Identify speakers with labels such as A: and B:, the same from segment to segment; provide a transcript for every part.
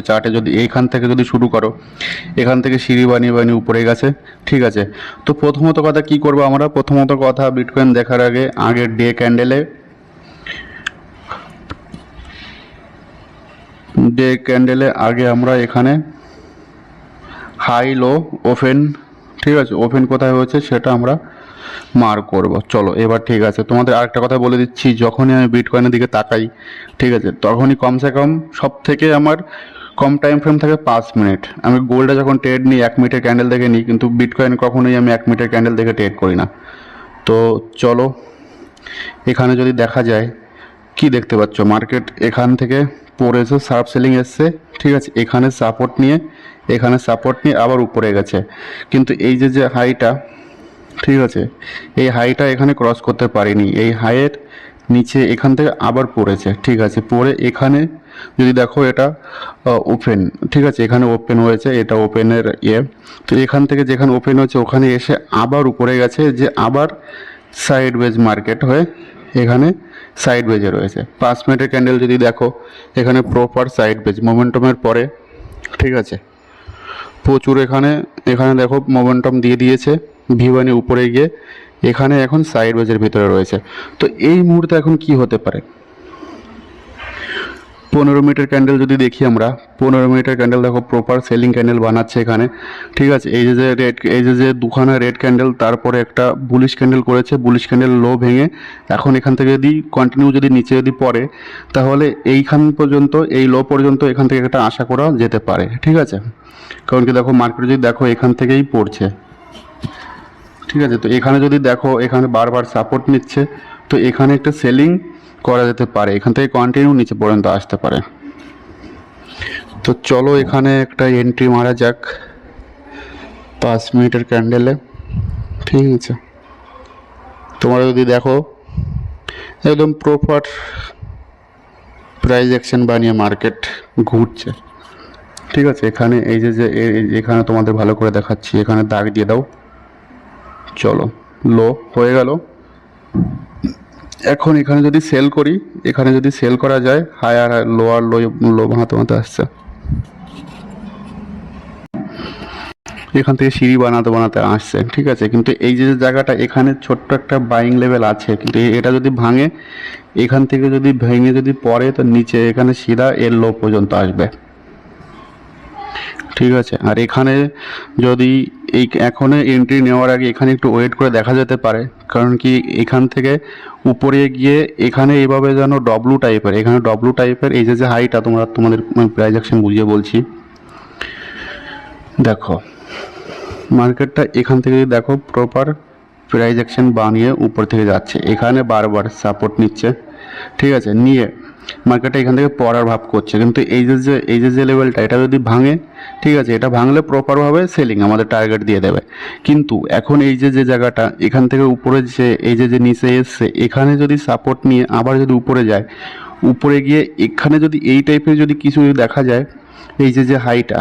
A: চার্টে যদি এইখান থেকে যদি শুরু করো, এখান থেকে সিঁড়ি বানিয়ে বানিয়ে উপরে গেছে। ঠিক আছে, তো প্রথমত কথা কি করবো আমরা, প্রথমত কথা বিটকয়েন দেখার আগে আগের ডে ক্যান্ডেলে আগে আমরা এখানে হাই লো ওপেন, ঠিক আছে, ওপেন কোথায় হয়েছে সেটা আমরা মার্ক করব। চলো এবার ঠিক আছে, তোমাদের আরেকটা কথা বলে দিচ্ছি, যখনই আমি বিটকয়েনের দিকে তাকাই, ঠিক আছে, তখনই কমসে কম সব থেকে আমার কম টাইম ফ্রেম থাকে 5 মিনিট। আমি গোল্ডে যখন ট্রেড নিই 1 মিনিটের ক্যান্ডেল দেখে নিই, কিন্তু বিটকয়েন কখনোই আমি 1 মিনিটের ক্যান্ডেল দেখে ট্রেড করি না। তো চলো এখানে যদি দেখা যায়, কি দেখতে পাচ্ছ, মার্কেট এখান থেকে পড়েছে, শার্প সেলিং এসছে, ঠিক আছে, এখানে সাপোর্ট নিয়ে আবার উপরে গেছে। কিন্তু এই যে হাইটা, ঠিক আছে, এই হাইটা এখানে ক্রস করতে পারিনি, এই হাইয়ের নিচে এখান থেকে আবার পড়েছে। ঠিক আছে, পড়ে এখানে যদি দেখো এটা ওপেন, ঠিক আছে, এখানে ওপেন হয়েছে, এটা ওপেনের তো এখান থেকে যেখানে ওপেন হয়েছে ওখানে এসে আবার উপরে গেছে, যে আবার সাইড ওয়েজ মার্কেট হয়ে এখানে সাইড ওয়েজে রয়েছে। 5 মিনিটের ক্যান্ডেল যদি দেখো, এখানে প্রপার সাইড ওয়েজ মোমেন্টামের পরে, ঠিক আছে, প্রচুর এখানে এখানে দেখো মোমেন্টাম দিয়ে দিয়েছে, ভিওয়ানে উপরে গিয়ে এখানে এখন সাইড ওয়েজের ভিতরে রয়েছে। তো এই মুহূর্তে এখন কি হতে পারে, 15 মিনিটের ক্যান্ডেল যদি দেখি আমরা, 15 মিনিটের ক্যান্ডেল দেখো প্রপার সেলিং ক্যান্ডেল বানাচ্ছে এখানে। ঠিক আছে, এই যে দুখানা রেড ক্যান্ডেল, তারপরে একটা বুলিশ ক্যান্ডেল করেছে, বুলিশ ক্যান্ডেল লো ভেঙে এখন এখান থেকে যদি কন্টিনিউ যদি নিচে যদি পড়ে, তাহলে এইখান পর্যন্ত, এই লো পর্যন্ত এখান থেকে একটা আশা করা যেতে পারে। ঠিক আছে, কারণ কি দেখো মার্কেট যদি দেখো এখান থেকেই পড়ছে, ঠিক আছে, তো এখানে যদি দেখো এখানে বারবার সাপোর্ট নিচ্ছে, তো এখানে একটা সেলিং করা যেতে পারে, এখান থেকে কন্টিনিউ নিচে পর্যন্ত আসতে পারে। তো চলো এখানে একটা এন্ট্রি মারা যাক 5 মিনিটের ক্যান্ডেলে। ঠিক আছে, তোমরা যদি দেখো একদম প্রপার প্রাইস অ্যাকশন বানিয়ে মার্কেট ঘুরছে। ঠিক আছে, এখানে এখানে তোমাদের ভালো করে দেখাচ্ছি, এখানে দাগ দিয়ে দাও। চলো লো হয়ে গেল, এখন এখানে যদি সেল করি, এখানে যদি সেল করা যায়, হাই আর লো আর লো বানাতে আসছে, এখান থেকে সিঁড়ি বানাতে আসছে। ঠিক আছে, কিন্তু এই যে জায়গাটা এখানে ছোট্ট একটা বাইং লেভেল আছে, কিন্তু এটা যদি ভাঙে, এখান থেকে যদি ভেঙে যদি পড়ে, তো নিচে এখানে সিধা এর লো পর্যন্ত আসবে। ঠিক আছে, আর এখানে যদি এখন এন্ট্রি নেওয়ার আগে এখানে একটু ওয়েট করে দেখা যেতে পারে, কারণ কি এখান থেকে উপরে গিয়ে এখানে এইভাবে যেন ডব্লু টাইপের, এখানে ডব্লু টাইপের এই যে হাইটা, তোমাদের প্রাইস অ্যাকশন বুঝিয়ে বলছি। দেখো মার্কেটটা এখান থেকে যদি দেখো প্রপার প্রাইস অ্যাকশন বানিয়ে উপর থেকে যাচ্ছে, এখানে বারবার সাপোর্ট নিচ্ছে। ঠিক আছে, নিয়ে মার্কেটটা এখান থেকে পড়ার ভাব করছে, কিন্তু এই যে লেভেলটা, এটা যদি ভাঙে, ঠিক আছে, এটা ভাঙলে প্রপারভাবে সেলিং আমাদের টার্গেট দিয়ে দেবে। কিন্তু এখন এই যে জায়গাটা এখান থেকে উপরে যে এই যে নিচে এসছে, এখানে যদি সাপোর্ট নিয়ে আবার যদি উপরে যায়, উপরে গিয়ে এখানে যদি এই টাইপের যদি কিছু যদি দেখা যায়, এই যে হাইটা,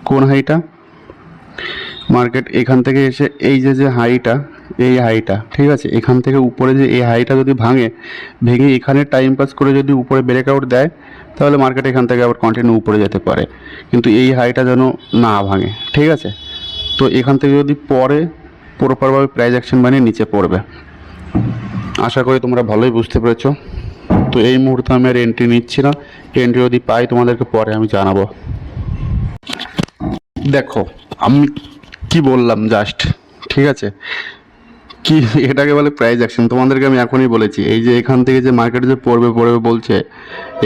A: কোন হাইটা, মার্কেট এখান থেকে এসে এই যে হাইটা, এই হাইটা, ঠিক আছে, এখান থেকে উপরে যে এই হাইটা যদি ভেঙে এখানে টাইম পাস করে যদি উপরে ব্রেকআউট দেয়, তাহলে মার্কেট এখান থেকে আবার কন্টিনিউ উপরে যেতে পারে, কিন্তু এই হাইটা যেন না ভাঙে। ঠিক আছে, তো এখান থেকে যদি পরে প্রপারভাবে প্রাইস অ্যাকশন বানিয়ে নিচে পড়বে। আশা করি তোমরা ভালোই বুঝতে পেরেছো। তো এই মুহূর্তে আমি আর এন্ট্রি নিচ্ছি না, এন্ট্রি যদি পাই তোমাদেরকে পরে আমি জানাবো। দেখো আমি কি বললাম জাস্ট, ঠিক আছে, কি এটাকে বলে প্রাইস অ্যাকশন, তোমাদেরকে আমি এখনই বলেছি। এই যে এখান থেকে যে মার্কেটে যে পড়বে বলছে,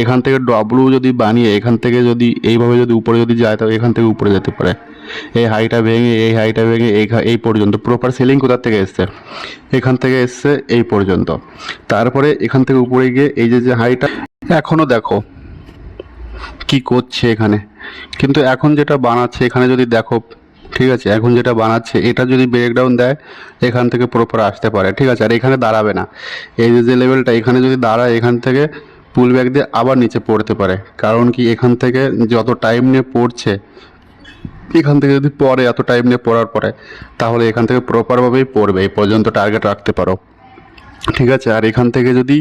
A: এখান থেকে ডব্লু যদি বানিয়ে এখান থেকে যদি এইভাবে যদি উপরে যদি যায়, তবে এখান থেকে উপরে যেতে পারে। এই হাইটা ভেঙে এই পর্যন্ত প্রপার সেলিং কোথা থেকে এসছে, এখান থেকে এসছে এই পর্যন্ত, তারপরে এখান থেকে উপরে গিয়ে এই যে হাইটা এখনও দেখো কি করছে এখানে। কিন্তু এখন যেটা বানাচ্ছে এখানে যদি দেখো, ঠিক আছে, এখন যেটা বানাচ্ছে এটা যদি ব্রেকডাউন দেয়, এখান থেকে প্রপার আসতে পারে। ঠিক আছে, আর এখানে দাঁড়াবে না, এই যে লেভেলটা এখানে যদি দাঁড়ায়, এখান থেকে পুল ব্যাক দিয়ে আবার নিচে পড়তে পারে, কারণ কি এখান থেকে যত টাইম নিয়ে পড়ছে, এখান থেকে যদি পড়ে এত টাইম নিয়ে পড়ার পরে, তাহলে এখান থেকে প্রপারভাবেই পড়বে, এই পর্যন্ত টার্গেট রাখতে পারো। ঠিক আছে, আর এখান থেকে যদি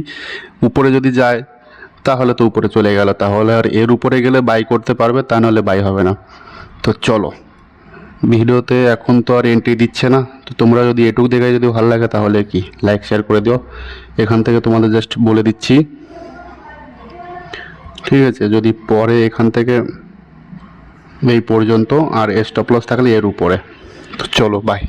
A: উপরে যদি যায়, তাহলে তো উপরে চলে গেল, তাহলে আর এর উপরে গেলে বাই করতে পারবে, তা নাহলে বাই হবে না। তো চলো, ভিডিওতে এখন তো আর এন্ট্রি দিচ্ছে না, তো তোমরা যদি এটুকু দেখে যদি ভালো লাগে তাহলে কি লাইক শেয়ার করে দিও। এখান থেকে তোমাদের জাস্ট বলে দিচ্ছি, ঠিক আছে? যদি পরে এখান থেকে এই পর্যন্ত আর স্টপ লস থাকলে এর উপরে। তো চলো বাই।